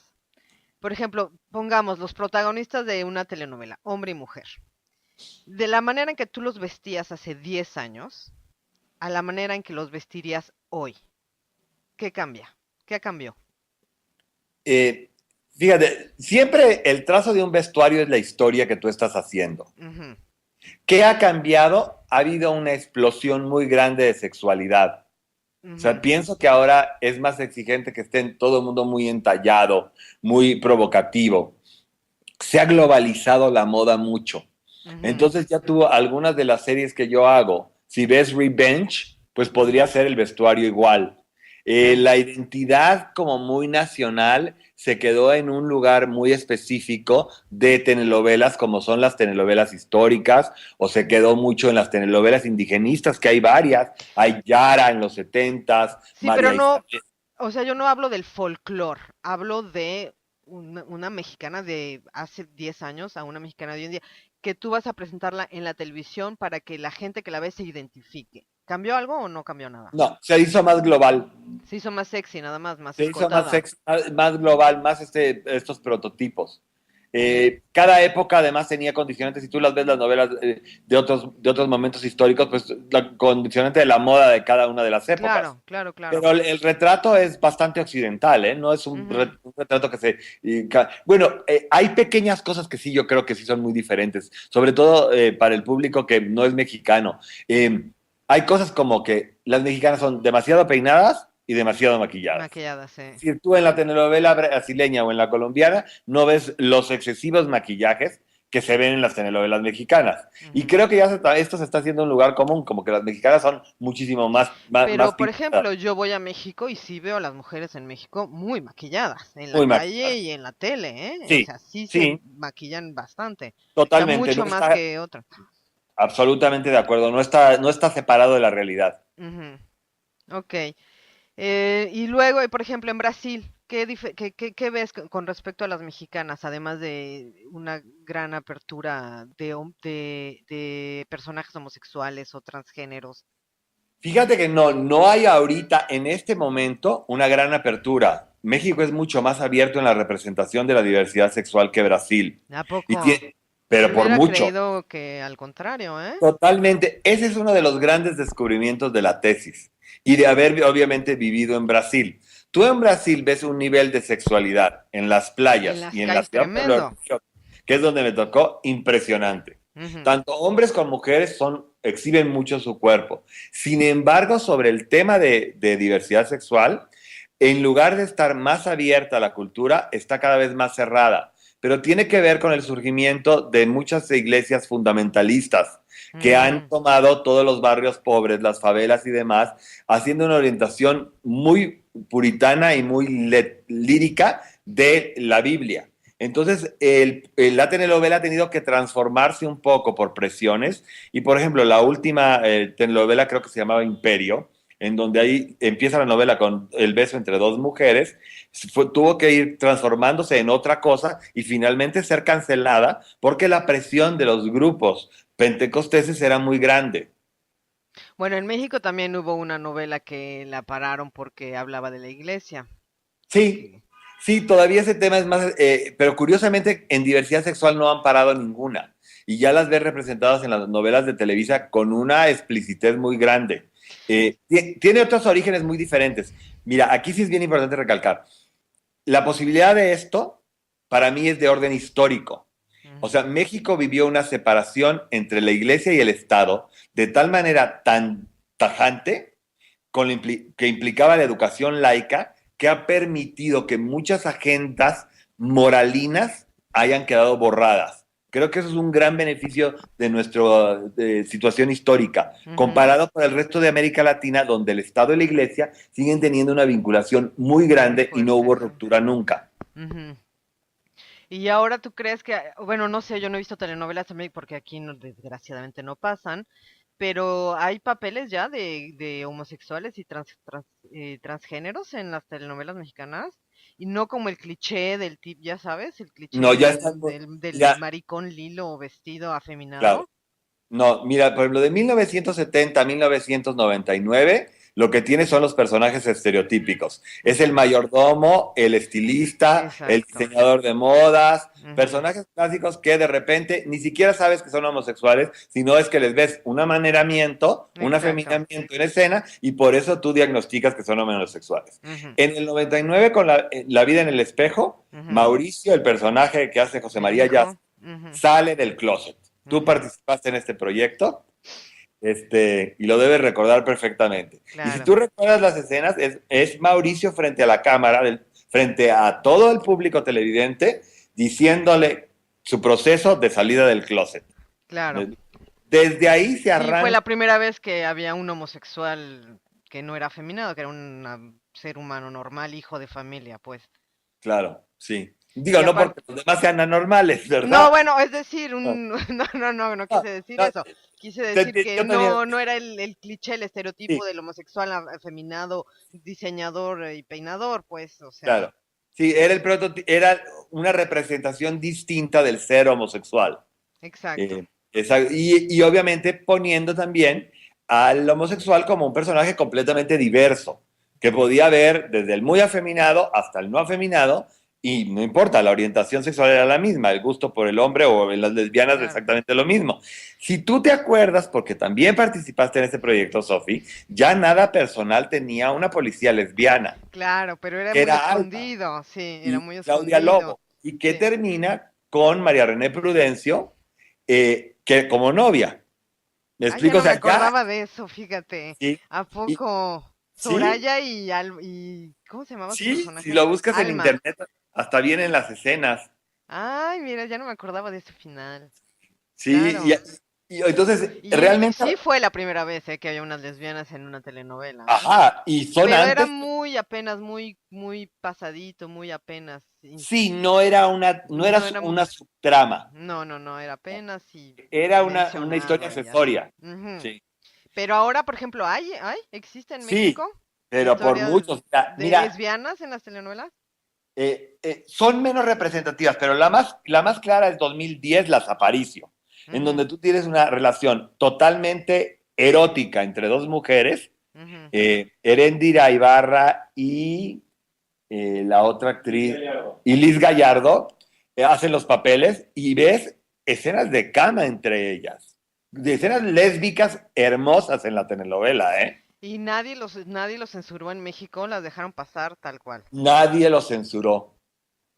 por ejemplo, pongamos los protagonistas de una telenovela, hombre y mujer, de la manera en que tú los vestías hace 10 años a la manera en que los vestirías hoy, ¿qué cambia? ¿Qué cambió? Fíjate, siempre el trazo de un vestuario es la historia que tú estás haciendo. Ujú. ¿Qué ha cambiado? Ha habido una explosión muy grande de sexualidad. O sea, Ujú. pienso que ahora es más exigente que esté todo el mundo muy entallado, muy provocativo. Se ha globalizado la moda mucho. Ujú. Entonces ya tú, algunas de las series que yo hago, si ves Revenge, pues podría ser el vestuario igual. La identidad como muy nacional se quedó en un lugar muy específico de telenovelas, como son las telenovelas históricas, o se quedó mucho en las telenovelas indigenistas, que hay varias. Hay Yara en los 70s, Sí, pero María no, Isabel. o sea, yo no hablo del folclore, hablo de una mexicana de hace 10 años a una mexicana de hoy en día, que tú vas a presentarla en la televisión para que la gente que la ve se identifique. ¿Cambió algo o no cambió nada? No, se hizo más global. Se hizo más sexy, nada más Se hizo más escotada. sexy, más global, más estos prototipos. Cada época además tenía condicionantes. Si tú las ves las novelas de otros momentos históricos, pues la condicionante de la moda de cada una de las épocas. Claro, claro, claro. Pero el retrato es bastante occidental, ¿eh? No es un, Ujú. un retrato que se... bueno, hay pequeñas cosas que sí, yo creo que sí son muy diferentes, sobre todo para el público que no es mexicano. Hay cosas como que las mexicanas son demasiado peinadas y demasiado maquilladas. Maquillada, sí. Si tú en la telenovela brasileña o en la colombiana no ves los excesivos maquillajes que se ven en las telenovelas mexicanas. Y Ujú. creo que ya esto se está haciendo un lugar común, como que las mexicanas son muchísimo más Pero, por pintadas, ejemplo, yo voy a México y sí veo a las mujeres en México muy maquilladas, en la muy calle maquilladas. y en la tele, ¿eh? O Sí, sea, sí se sí, maquillan bastante. O sea, totalmente. No mucho más está que otras. absolutamente de acuerdo. No está separado de la realidad. Ujú. Ok. Y luego, por ejemplo, en Brasil, ¿qué ves con respecto a las mexicanas, además de una gran apertura de personajes homosexuales o transgéneros? Fíjate que no hay ahorita, en este momento, una gran apertura. México es mucho más abierto en la representación de la diversidad sexual que Brasil. ¿A Y poco? tiene, Yo pero por hubiera mucho. creído que al contrario, ¿eh? Totalmente. Ese es uno de los grandes descubrimientos de la tesis y de haber obviamente vivido en Brasil. Tú en Brasil ves un nivel de sexualidad en las En playas las y en la calles, ciudad de Nueva tremendo. York, que es donde me tocó, impresionante. Ujú. Tanto hombres como mujeres exhiben mucho su cuerpo. Sin embargo, sobre el tema de diversidad sexual, en lugar de estar más abierta la cultura, está cada vez más cerrada. Pero tiene que ver con el surgimiento de muchas iglesias fundamentalistas que han Mm. tomado todos los barrios pobres, las favelas y demás, haciendo una orientación muy puritana y muy lírica de la Biblia. Entonces, la telenovela ha tenido que transformarse un poco por presiones y, por ejemplo, la última telenovela creo que se llamaba Imperio, en donde ahí empieza la novela con el beso entre dos mujeres, tuvo que ir transformándose en otra cosa y finalmente ser cancelada porque la presión de los grupos pentecosteses era muy grande. Bueno, en México también hubo una novela que la pararon porque hablaba de la iglesia. Sí, sí, todavía ese tema es más, pero curiosamente en diversidad sexual no han parado ninguna y ya las ves representadas en las novelas de Televisa con una explicitez muy grande. Tiene otros orígenes muy diferentes. Mira, aquí sí es bien importante recalcar, la posibilidad de esto para mí es de orden histórico. O sea, Ujú. México vivió una separación entre la iglesia y el Estado de tal manera tan tajante que implicaba la educación laica que ha permitido que muchas agendas moralinas hayan quedado borradas. Creo que eso es un gran beneficio de nuestra situación histórica, Ujú. comparado con el resto de América Latina, donde el Estado y la Iglesia siguen teniendo una vinculación muy grande y no hubo Fuerte, sí. ruptura nunca. Ujú. Y ahora tú crees que, bueno, no sé, yo no he visto telenovelas también porque aquí desgraciadamente no pasan, pero hay papeles ya de homosexuales y transgéneros en las telenovelas mexicanas y no como el cliché del tip, ya sabes, el cliché No, ya están, del ya, maricón lilo vestido claro. afeminado. No, mira, por ejemplo, de 1970 a 1999, lo que tiene son los personajes estereotípicos. Es el Ujú. mayordomo, el estilista, el Exacto. diseñador de modas, Ujú. personajes clásicos que de repente ni siquiera sabes que son homosexuales, sino es que les ves un amaneramiento, un Exacto. afeminamiento en escena y por eso tú diagnosticas que son homosexuales. Ujú. En el 99, con la vida en el espejo, Ujú. Mauricio, el personaje que hace José El María Yaz, hijo. Ujú. sale del closet. Tú Ujú. participaste en este proyecto, y lo debes recordar perfectamente. Y si Claro. tú recuerdas las escenas, es Mauricio frente a la cámara, frente a todo el público televidente, diciéndole su proceso de salida del closet. Claro. Desde ahí se Sí, fue arranca, la primera vez que había un homosexual que no era afeminado, que era un ser humano normal, hijo de familia, pues. claro, sí. Y Digo, no aparte, porque los demás sean anormales, no, ¿verdad? bueno, es decir, No, no no, quise decir no, eso. Quise decir que yo también, no era el cliché, el sí, estereotipo del homosexual afeminado, diseñador y peinador, pues, o sea, claro. Sí, era una representación distinta del ser homosexual. exacto. Eh, y obviamente poniendo también al homosexual como un personaje completamente diverso, que podía ver desde el muy afeminado hasta el no afeminado, y no importa, la orientación sexual era la misma, el gusto por el hombre o en las lesbianas Claro, exactamente lo mismo. Si tú te acuerdas, porque también participaste en este proyecto, Sofi, ya nada personal tenía una policía lesbiana, claro, pero era que muy era Alba, escondido, sí, era y muy Claudia escondido, Lobo, y que sí. termina con María René Prudencio, que como novia. ¿Me Ah, ya explico? O no me sea, ya, acordaba de eso, fíjate. sí, ¿A y, poco? sí, Soraya y ¿cómo se llamaba su sí, si personaje? lo buscas en Alma. internet, hasta vienen las escenas, Ay, mira, ya no me acordaba de ese final. sí, Claro. y entonces, Y realmente, sí fue la primera vez, que había unas lesbianas en una telenovela, ¿eh? ajá, y son Pero era antes, muy apenas, muy pasadito, muy apenas. sí, no era No era, una subtrama, no, era apenas y era una historia mencionado y así. accesoria, Ujú. sí, Pero ahora, por ejemplo, existe en sí, México pero por historias muchos, de mira, lesbianas en las telenovelas. son menos representativas, pero la más clara es 2010, Las Aparicio, en Ujú, donde tú tienes una relación totalmente erótica entre dos mujeres, ujú. Eréndira Ibarra y la otra actriz, y Liz Gallardo, hacen los papeles y ves escenas de cama entre ellas, de escenas lésbicas hermosas en la telenovela, ¿eh? Y nadie los censuró en México, las dejaron pasar tal cual. Nadie lo censuró.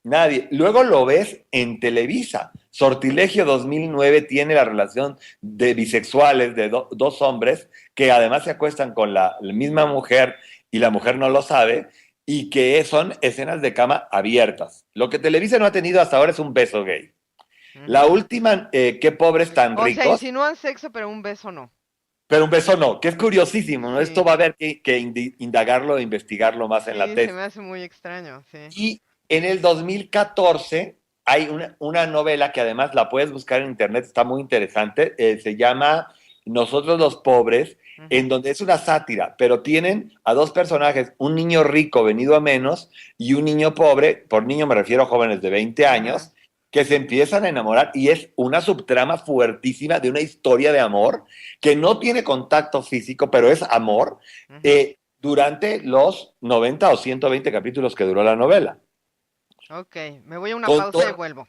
Nadie. Luego lo ves en Televisa. Sortilegio 2009 tiene la relación de bisexuales de dos hombres que además se acuestan con la misma mujer y la mujer no lo sabe y que son escenas de cama abiertas. Lo que Televisa no ha tenido hasta ahora es un beso gay. La Ujú. última, qué pobres tan O sea, ricos, insinúan sexo, pero un beso no. pero un beso no, que es curiosísimo, ¿no? Esto Sí, va a haber que indagarlo e investigarlo más en la sí, se tesis. me hace muy extraño, sí. Y en el 2014 hay una novela que además la puedes buscar en internet, está muy interesante, se llama Nosotros los Pobres, en Ujú, donde es una sátira, pero tienen a dos personajes, un niño rico venido a menos y un niño pobre, por niño me refiero a jóvenes de 20 ujú, años, que se empiezan a enamorar y es una subtrama fuertísima de una historia de amor que no tiene contacto físico, pero es amor, ujú. durante los 90 o 120 capítulos que duró la novela. Ok, me voy a una Con pausa y todo, vuelvo.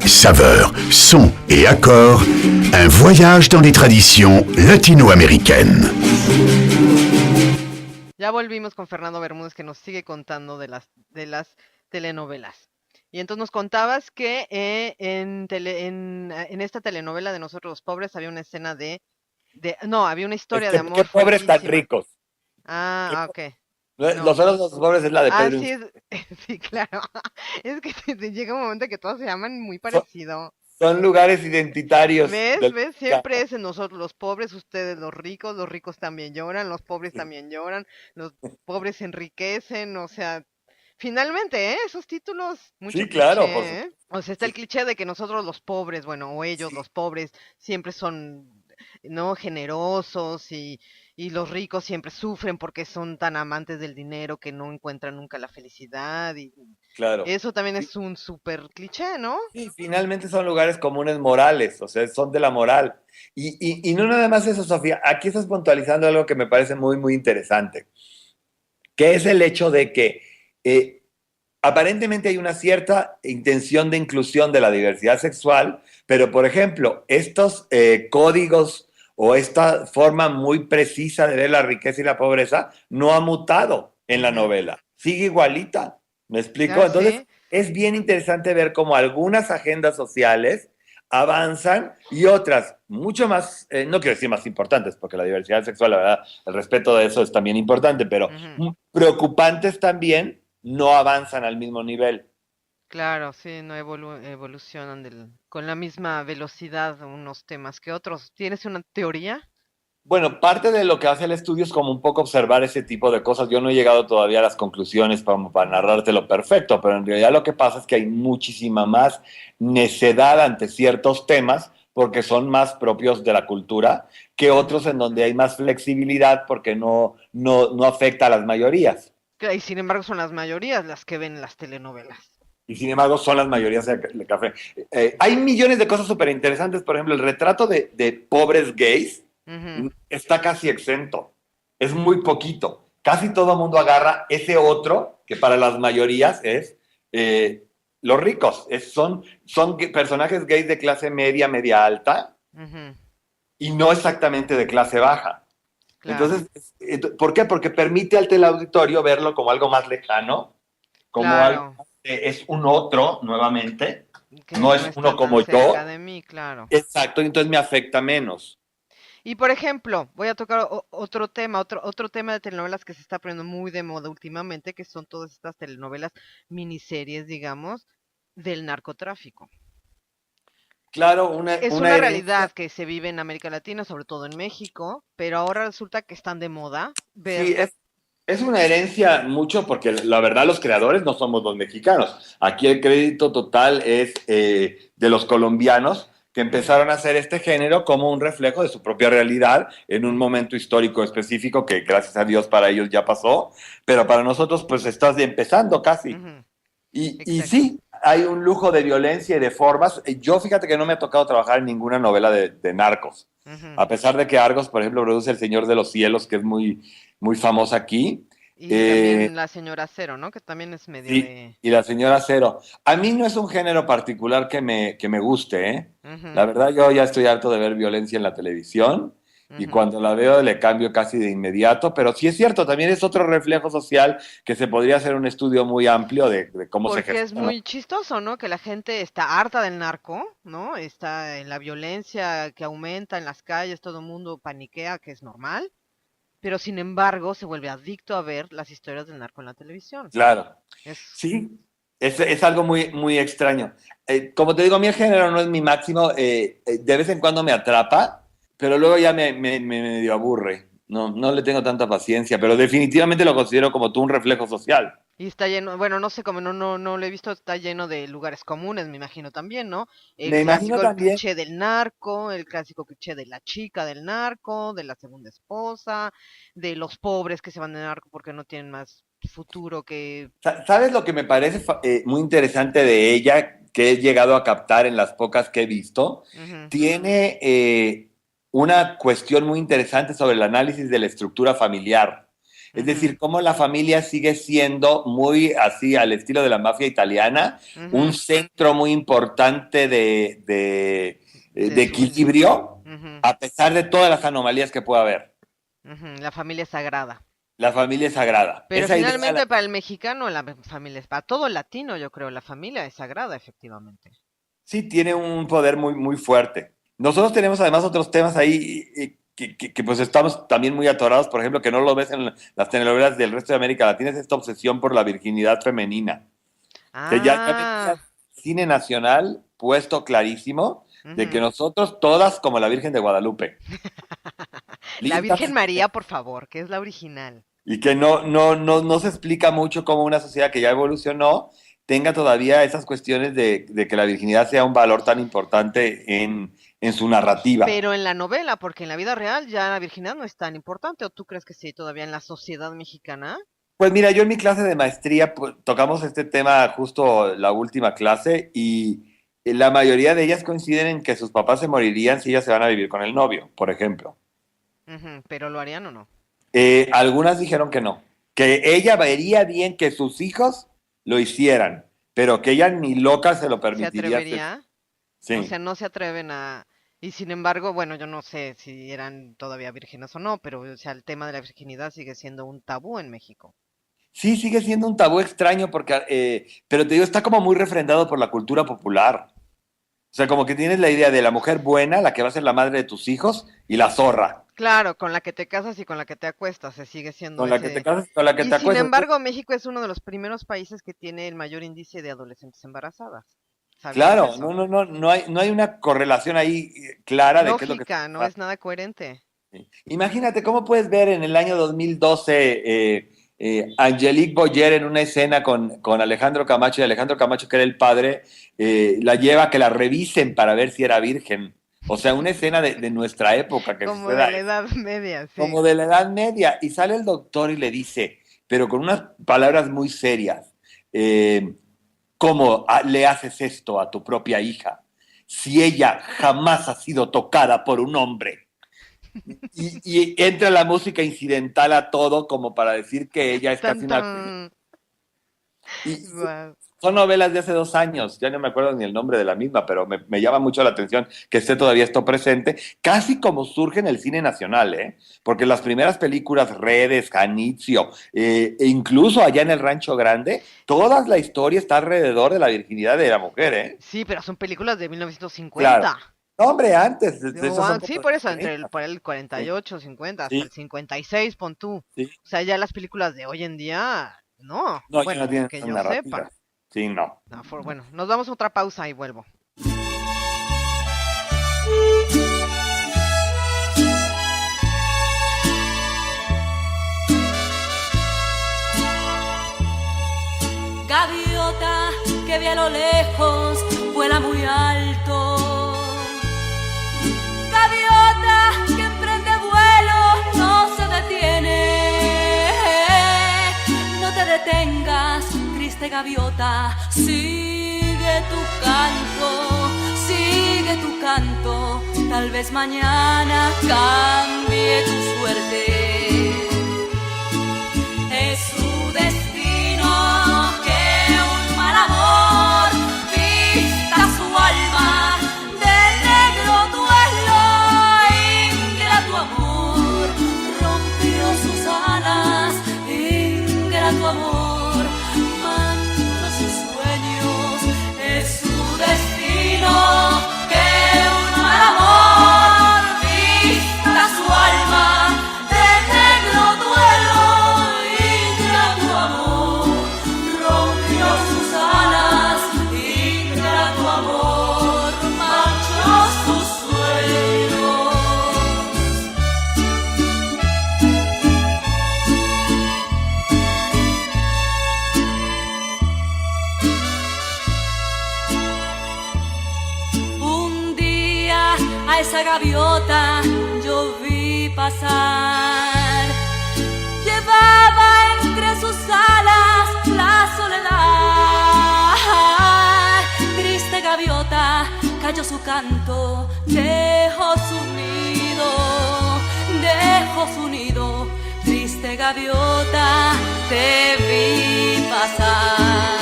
Saveurs, sons et accords, un voyage dans les traditions latino-américaines. Ya volvimos con Fernando Bermúdez que nos sigue contando de las telenovelas. Y entonces nos contabas que en esta telenovela de Nosotros los Pobres había una escena no, había una es historia de qué amor pobres tan fuertísima. ricos. Qué, Ah, ok. No. Los suelos de los pobres es la de Ah, Pedro sí, Infante. sí, claro. Es que te llega un momento que todos se llaman muy Son, parecido. son lugares identitarios ¿Ves? del ¿Ves? Siempre mexicano. es en nosotros los pobres, ustedes los ricos también lloran, los pobres también lloran, los pobres se enriquecen, o sea, finalmente, ¿eh? Esos títulos, mucho Sí, claro, por cliché, ¿eh? supuesto. O sea, está el Sí, cliché de que nosotros los pobres, bueno, o ellos sí, los pobres, siempre son, ¿no? Generosos y los ricos siempre sufren porque son tan amantes del dinero que no encuentran nunca la felicidad y claro. eso también es un súper cliché, ¿no? Sí, finalmente son lugares comunes morales, o sea, son de la moral. Y no nada más eso, Sofía, aquí estás puntualizando algo que me parece muy, muy interesante, que es el hecho de que eh, aparentemente hay una cierta intención de inclusión de la diversidad sexual, pero por ejemplo, estos códigos o esta forma muy precisa de ver la riqueza y la pobreza no ha mutado en la Ujú. novela, sigue igualita, ¿me explico? Ah, Entonces, sí. es bien interesante ver cómo algunas agendas sociales avanzan y otras mucho más, no quiero decir más importantes, porque la diversidad sexual, la verdad, el respeto de eso es también importante, pero Ujú. preocupantes también no avanzan al mismo nivel. Claro, sí, no evolucionan con la misma velocidad unos temas que otros. ¿Tienes una teoría? Bueno, parte de lo que hace el estudio es como un poco observar ese tipo de cosas. Yo no he llegado todavía a las conclusiones para Ujú. narrarte lo perfecto, pero en realidad lo que pasa es que hay muchísima más necedad ante ciertos temas porque son más propios de la cultura que Ujú. otros en donde hay más flexibilidad porque no afecta a las mayorías. Y sin embargo son las mayorías las que ven las telenovelas. Y sin embargo son las mayorías de café. Hay millones de cosas súper interesantes. Por ejemplo, el retrato de pobres gays Ujú. está casi exento. Es muy poquito. Casi todo el mundo agarra ese otro, que para las mayorías es los ricos. Son personajes gays de clase media, media alta, Ujú. y no exactamente de clase baja. Claro, Entonces, ¿por qué? Porque permite al teleauditorio verlo como algo más lejano, como algo claro, que es un otro nuevamente, que no no es uno está tan como cerca yo. de mí, claro. Exacto, entonces me afecta menos. Y por ejemplo, voy a tocar otro tema, otro tema de telenovelas que se está poniendo muy de moda últimamente, que son todas estas telenovelas miniseries, digamos, del narcotráfico. Claro, Es una una herencia. realidad que se vive en América Latina, sobre todo en México, pero ahora resulta que están de moda Sí, ver. es una herencia mucho porque la verdad los creadores no somos los mexicanos. Aquí el crédito total es de los colombianos que Ujú, empezaron a hacer este género como un reflejo de su propia realidad en un ujú, momento histórico específico que gracias a Dios para ellos ya pasó, pero para nosotros pues estás empezando casi. ujú, Y exacto. sí, hay un lujo de violencia y de formas. Yo fíjate que no me ha tocado trabajar en ninguna novela de narcos. Ujú. A pesar de que Argos, por ejemplo, produce El Señor de los Cielos, que es muy, muy famosa aquí. Y Eh, también La Señora Cero, ¿no? Que también es medio sí, de. y La Señora Cero. A mí no es un género particular que me guste, ¿eh? Ujú, La verdad, yo ya estoy harto de ver violencia en la televisión y ujú. cuando la veo le cambio casi de inmediato, pero sí es cierto, también es otro reflejo social que se podría hacer un estudio muy amplio de cómo se Porque es gestiona. muy chistoso, ¿no? Que la gente está harta del narco, ¿no? Está en la violencia que aumenta en las calles, todo el mundo paniquea, que es normal, pero sin embargo se vuelve adicto a ver las historias del narco en la televisión. Claro. Es, Sí, es algo muy, muy extraño. Como te digo, a mí el género no es mi máximo. De vez en cuando me atrapa, pero luego ya me medio aburre. No le tengo tanta paciencia, pero definitivamente lo considero como tú un reflejo social. y está lleno, bueno, no sé cómo, no lo he visto, está lleno de lugares comunes, me imagino también, ¿no? El Me imagino clásico, el también, cliché del narco, el clásico cliché de la chica del narco, de la segunda esposa, de los pobres que se van de narco porque no tienen más futuro que. ¿Sabes lo que me parece muy interesante de ella, que he llegado a captar en las pocas que he visto? Ujú, Tiene una cuestión muy interesante sobre el análisis de la estructura familiar. Es ujú, decir, cómo la familia sigue siendo muy así al estilo de la mafia italiana, un ujú, centro muy importante de de su, equilibrio, ujú, a pesar de todas las anomalías que pueda haber. ujú, la familia es sagrada. La familia es sagrada. Pero Esa idea finalmente para el mexicano la familia es, para todo latino yo creo, la familia es sagrada, efectivamente. sí tiene un poder muy, muy fuerte. Nosotros tenemos además otros temas ahí que pues estamos también muy atorados, por ejemplo, que no lo ves en las telenovelas del resto de América Latina, es esta obsesión por la virginidad femenina. Que ya ves cine nacional puesto clarísimo de que nosotros todas como la Virgen de Guadalupe. La Virgen María, por favor, que es la original. Y que no se explica mucho cómo una sociedad que ya evolucionó tenga todavía esas cuestiones de que la virginidad sea un valor tan importante en su narrativa. Pero en la novela, porque en la vida real ya la virginidad no es tan importante, ¿o tú crees que sí, todavía en la sociedad mexicana? Pues mira, yo en mi clase de maestría pues, tocamos este tema justo la última clase y la mayoría de ellas coinciden en que sus papás se morirían si ellas se van a vivir con el novio, por ejemplo. ¿Pero lo harían o no? Algunas dijeron que no, que ella vería bien que sus hijos lo hicieran, pero que ella ni loca se lo permitiría. ¿Se atrevería? Sí. O sea, no se atreven a... Y sin embargo, bueno, yo no sé si eran todavía vírgenes o no, pero o sea, el tema de la virginidad sigue siendo un tabú en México. Sí, sigue siendo un tabú extraño, porque, pero te digo, está como muy refrendado por la cultura popular. O sea, como que tienes la idea de la mujer buena, la que va a ser la madre de tus hijos, y la zorra. Claro, con la que te casas y con la que te acuestas, se sigue siendo Con la que te casas y con la que te acuestas. Sin embargo, México es uno de los primeros países que tiene el mayor índice de adolescentes embarazadas. Claro, no hay una correlación ahí clara de qué es lo que... no es nada coherente. Sí. Imagínate cómo puedes ver en el año 2012 Angelique Boyer en una escena con Alejandro Camacho, y Alejandro Camacho, que era el padre, la lleva a que la revisen para ver si era virgen. O sea, una escena de nuestra época. Como de la Edad Media, sí. Como de la Edad Media. Y sale el doctor y le dice, pero con unas palabras muy serias, ¿cómo le haces esto a tu propia hija si ella jamás ha sido tocada por un hombre? Y entra la música incidental a todo como para decir que ella es casi una... Son novelas de hace 2 años, ya no me acuerdo ni el nombre de la misma, pero me llama mucho la atención que esté todavía esto presente, casi como surge en el cine nacional, porque las primeras películas, Redes, Janitzio, e incluso allá en el Rancho Grande, toda la historia está alrededor de la virginidad de la mujer, Sí, pero son películas de 1950. Claro. No, hombre, antes. Sí, por eso, por el 48, 50, hasta el 56, pon tú. Sí. O sea, ya las películas de hoy en día, no. Bueno, no tienen que yo narrativa. sepa. Sí, no. Bueno, nos damos otra pausa y vuelvo. Gaviota que ve a lo lejos, vuela muy alto. Gaviota que emprende vuelo, no se detiene. No te detengas, triste gaviota, sigue tu canto, tal vez mañana cambie tu suerte. Es su destino que un mal amor vista su alma de negro duelo. Ingrato amor rompió sus alas, ingrato amor manchó sus sueños. Es su destino que un mal amor vista su alma de negro duelo. Ingrato amor rompió sus alas, ingrato amor manchó sus sueños. Un día a esa gaviota yo vi pasar, llevaba entre sus alas la soledad. Triste gaviota cayó su canto, dejó su nido. Triste gaviota te vi pasar.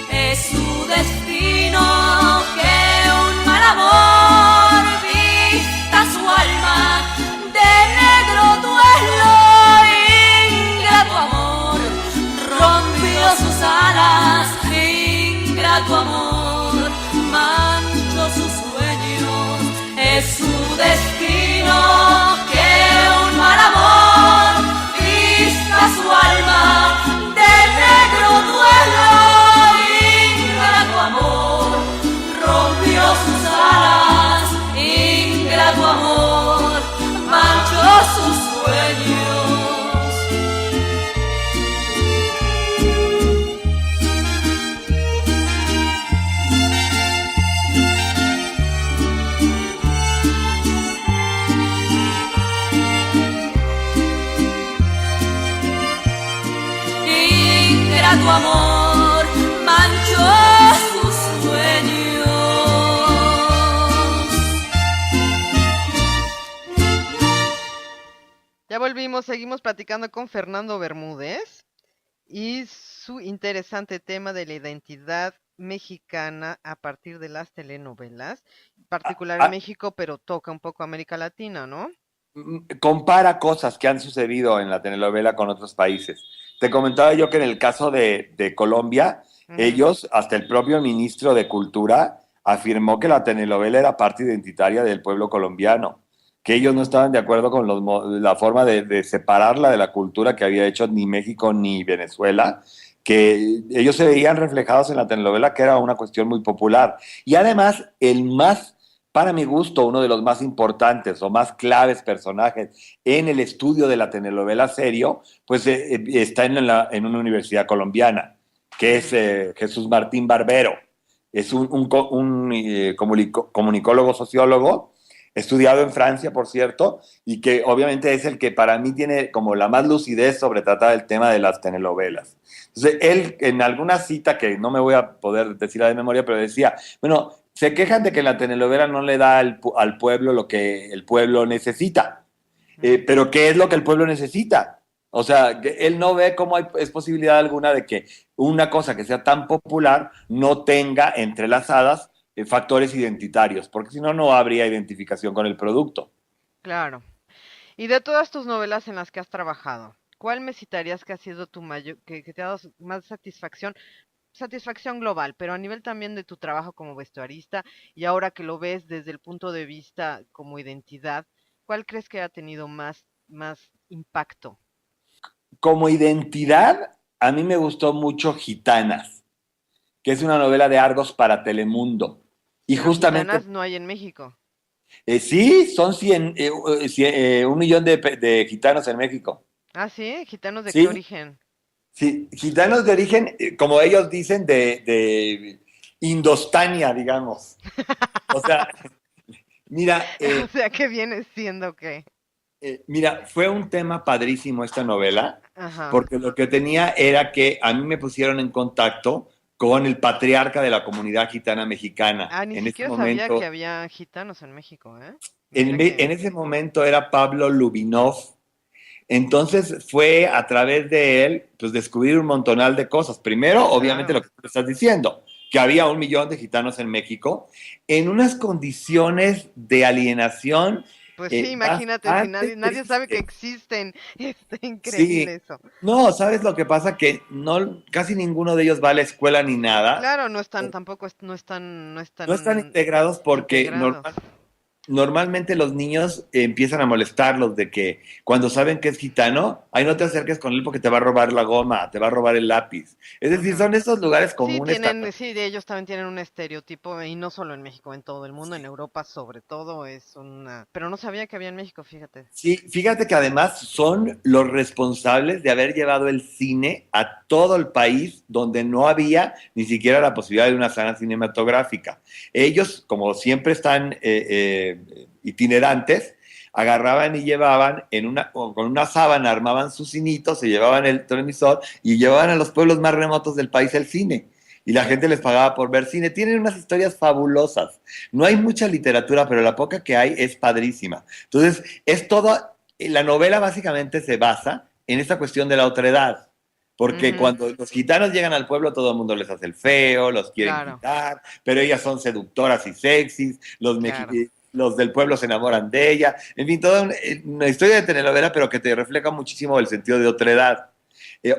Es su destino que un mal amor vista su alma de negro duelo. Ingrato amor rompió sus alas, ingrato amor manchó sus sueños. Es su destino tu amor manchó sus sueños. Ya volvimos, seguimos platicando con Fernando Bermúdez y su interesante tema de la identidad mexicana a partir de las telenovelas, particular en México, pero toca un poco América Latina, ¿no? Compara cosas que han sucedido en la telenovela con otros países. Te comentaba yo que en el caso de Colombia, ellos, hasta el propio ministro de Cultura, afirmó que la telenovela era parte identitaria del pueblo colombiano, que ellos no estaban de acuerdo con la forma de separarla de la cultura que había hecho ni México ni Venezuela, que ellos se veían reflejados en la telenovela, que era una cuestión muy popular. Y además, para mi gusto, uno de los más importantes o más claves personajes en el estudio de la telenovela serio, pues está en una universidad colombiana, que es Jesús Martín Barbero. Es un comunicólogo, sociólogo, estudiado en Francia, por cierto, y que obviamente es el que para mí tiene como la más lucidez sobre tratar el tema de las telenovelas. Entonces, él en alguna cita, que no me voy a poder decirla de memoria, pero decía, bueno, se quejan de que la telenovela no le da al pueblo lo que el pueblo necesita. Pero ¿qué es lo que el pueblo necesita? O sea, que él no ve cómo es posibilidad alguna de que una cosa que sea tan popular no tenga entrelazadas factores identitarios, porque si no, no habría identificación con el producto. Claro. Y de todas tus novelas en las que has trabajado, ¿cuál me citarías que ha sido tu mayor, que te ha dado más satisfacción? Satisfacción global, pero a nivel también de tu trabajo como vestuarista y ahora que lo ves desde el punto de vista como identidad, ¿cuál crees que ha tenido más impacto? Como identidad, a mí me gustó mucho Gitanas, que es una novela de Argos para Telemundo. Y Pero justamente... gitanas no hay en México. Sí, son 1 millón de gitanos en México. Ah, sí, ¿gitanos de qué Sí, origen? sí, gitanos de origen, como ellos dicen, de Indostania, digamos. O sea, mira, O sea, ¿qué viene siendo qué? mira, fue un tema padrísimo esta novela, Ajá. porque lo que tenía era que a mí me pusieron en contacto con el patriarca de la comunidad gitana mexicana. Ah, ni En ese siquiera sabía que momento, había gitanos en México, ¿eh? en, Mira que... en ese momento era Pablo Lubinov. Entonces fue a través de él, pues descubrir un montonal de cosas. Primero, obviamente Claro. lo que tú estás diciendo, que había 1 millón de gitanos en México en unas condiciones de alienación Pues sí, imagínate, si bastante nadie sabe que tristes. existen. Está increíble Sí, eso. no, ¿sabes lo que pasa? Que no, casi ninguno de ellos va a la escuela ni nada. Claro, no están, tampoco no No están están integrados porque integrados. normalmente los niños empiezan a molestarlos de que cuando saben que es gitano, ahí no te acerques con él porque te va a robar la goma, te va a robar el lápiz. Es decir, Ajá. son esos lugares Sí, comunes. sí, de ellos también tienen un estereotipo, y no solo en México, en todo el mundo, en Europa sobre todo, es una... Pero no sabía que había en México, fíjate. Sí, fíjate que además son los responsables de haber llevado el cine a todo el país donde no había ni siquiera la posibilidad de una sala cinematográfica. Ellos, como siempre están itinerantes, agarraban y llevaban con una sábana, armaban sus cinitos, se llevaban el televisor y llevaban a los pueblos más remotos del país el cine. Y la gente les pagaba por ver cine. Tienen unas historias fabulosas. No hay mucha literatura, pero la poca que hay es padrísima. Entonces, es todo, la novela básicamente se basa en esta cuestión de la otredad. Porque Ujú, cuando los gitanos llegan al pueblo, todo el mundo les hace el feo, los quieren claro, quitar, pero ellas son seductoras y sexys, claro. los del pueblo se enamoran de ella. En fin, toda una historia de telenovela, pero que te refleja muchísimo el sentido de otredad.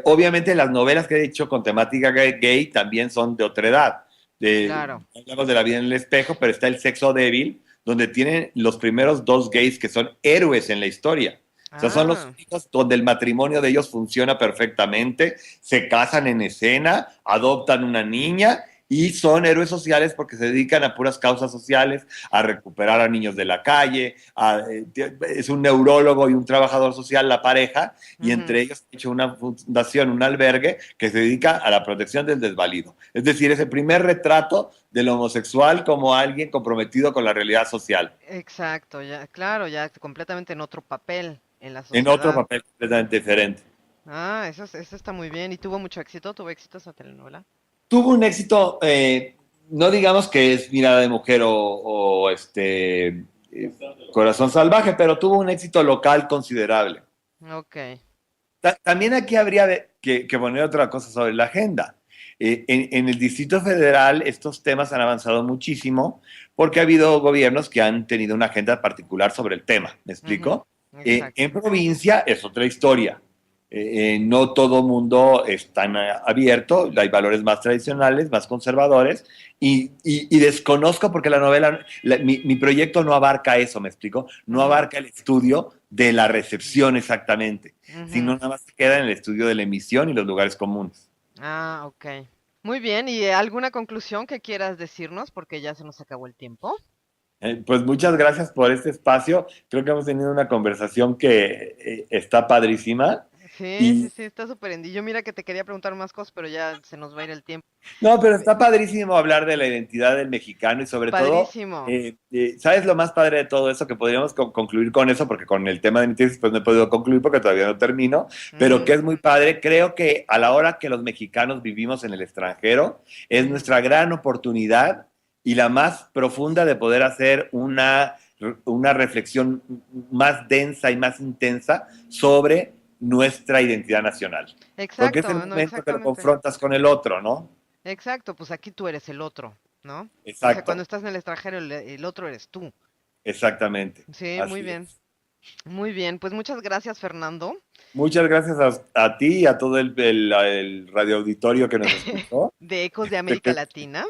Obviamente las novelas que he dicho con temática gay también son de otra edad. Claro. Hablamos de La vida en el espejo, pero está El sexo débil, donde tienen los primeros dos gays que son héroes en la historia. O sea, son los Ah, únicos donde el matrimonio de ellos funciona perfectamente, se casan en escena, adoptan una niña y son héroes sociales porque se dedican a puras causas sociales, a recuperar a niños de la calle, es un neurólogo y un trabajador social la pareja, y ujú. entre ellos han hecho una fundación, un albergue que se dedica a la protección del desvalido. Es decir, es el primer retrato del homosexual como alguien comprometido con la realidad social, Exacto, ya, claro, ya completamente en otro papel en la en otro sociedad. papel completamente diferente. Ah, eso está muy bien. ¿Y tuvo mucho éxito? ¿Tuvo éxito esa telenovela? Tuvo un éxito, no digamos que es Mirada de Mujer Corazón Salvaje, pero tuvo un éxito local considerable. Ok. También aquí habría que poner otra cosa sobre la agenda. En el Distrito Federal estos temas han avanzado muchísimo porque ha habido gobiernos que han tenido una agenda particular sobre el tema, ¿me explico? Exacto. En provincia es otra historia. No todo mundo es tan abierto, hay valores más tradicionales, más conservadores, y desconozco porque la novela, mi proyecto no abarca eso, ¿me explico? No abarca el estudio de la recepción exactamente, sino nada más se queda en el estudio de la emisión y los lugares comunes. Ah, ok. Muy bien. ¿Y alguna conclusión que quieras decirnos? Porque ya se nos acabó el tiempo. Pues muchas gracias por este espacio. Creo que hemos tenido una conversación que está padrísima. Sí, está súper endillo. Mira que te quería preguntar más cosas, pero ya se nos va a ir el tiempo. No, pero está padrísimo hablar de la identidad del mexicano y sobre Padrísimo. todo, ¿sabes lo más padre de todo eso? Que podríamos concluir con eso, porque con el tema de mi tesis pues no he podido concluir porque todavía no termino, pero que es muy padre. Creo que a la hora que los mexicanos vivimos en el extranjero, es nuestra gran oportunidad y la más profunda de poder hacer una reflexión más densa y más intensa sobre nuestra identidad nacional. Exacto. Porque es el momento que lo confrontas con el otro, ¿no? Exacto, pues aquí tú eres el otro, ¿no? Exacto. O sea, cuando estás en el extranjero, el otro eres tú. Exactamente. Sí, Así muy bien. es. Muy bien, pues muchas gracias, Fernando. Muchas gracias a ti y a todo el radioauditorio que nos escuchó. De Ecos de América Latina.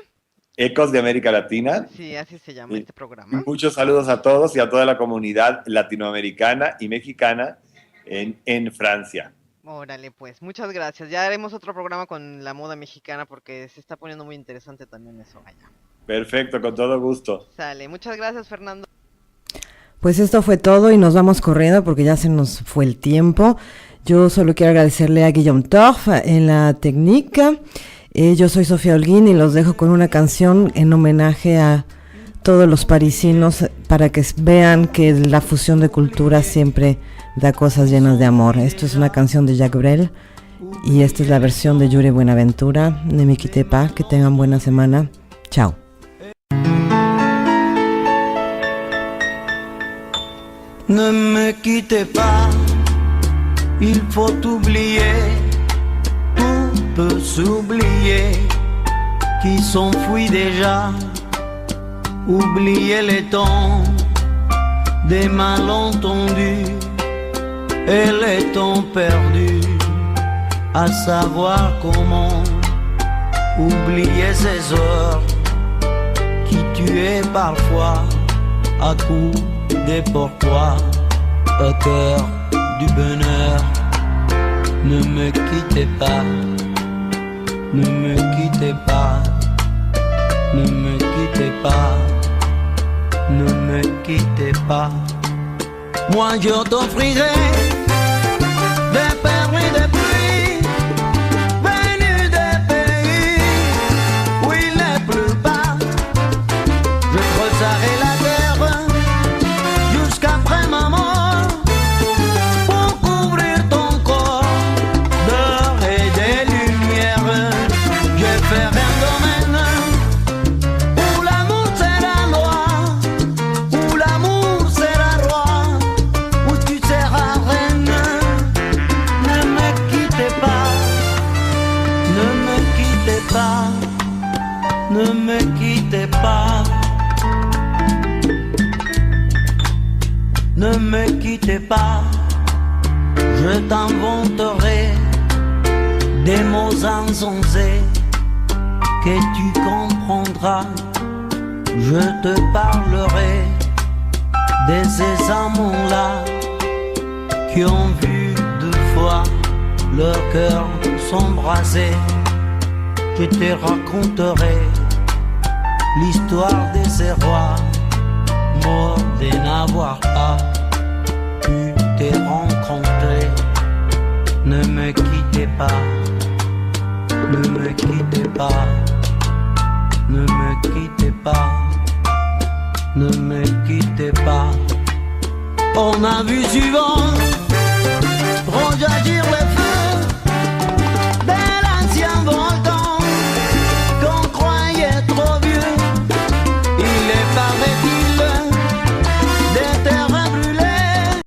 Ecos de América Latina. Sí, así se llama este programa. Muchos saludos a todos y a toda la comunidad latinoamericana y mexicana en Francia. Órale, pues, muchas gracias. Ya haremos otro programa con la moda mexicana porque se está poniendo muy interesante también eso allá. Perfecto, con todo gusto. Sale, muchas gracias, Fernando. Pues esto fue todo y nos vamos corriendo porque ya se nos fue el tiempo. Yo solo quiero agradecerle a Guillaume Torf en la técnica. Yo soy Sofía Holguín y los dejo con una canción en homenaje a todos los parisinos para que vean que la fusión de culturas siempre da cosas llenas de amor. Esto es una canción de Jacques Brel y esta es la versión de Yuri Buenaventura. Ne me quittez pas, que tengan buena semana. Chao. Ne me quittez pas, il faut oublier, tout peut s'oublier, qui s'enfuit déjà, oublier les temps des malentendus et les temps perdus, à savoir comment oublier ces heures qui tuaient parfois à coups des pourquoi au cœur du bonheur. Ne me quittez pas, ne me quittez pas, ne me quittez pas, ne me quittez pas. Moi je t'offrirai des perles et des pluies venues des pays où il n'est plus bas. Je creuserai la terre jusqu'après ma mort pour couvrir ton corps d'or et des lumières. Je ferai un domaine où l'amour sera loi, où l'amour sera roi, où tu seras reine. Ne me quittez pas, ne me quittez pas, ne me quittez pas. Ne me quittez pas, je t'inventerai des mots insensés que tu comprendras. Je te parlerai de ces amants-là qui ont vu deux fois leur cœur s'embraser. Je te raconterai l'histoire de ces rois morts de n'avoir pas pu te rencontrer. Ne me quittez pas, ne me quittez pas, ne me quittez pas, ne me quittez pas. On a vu souvent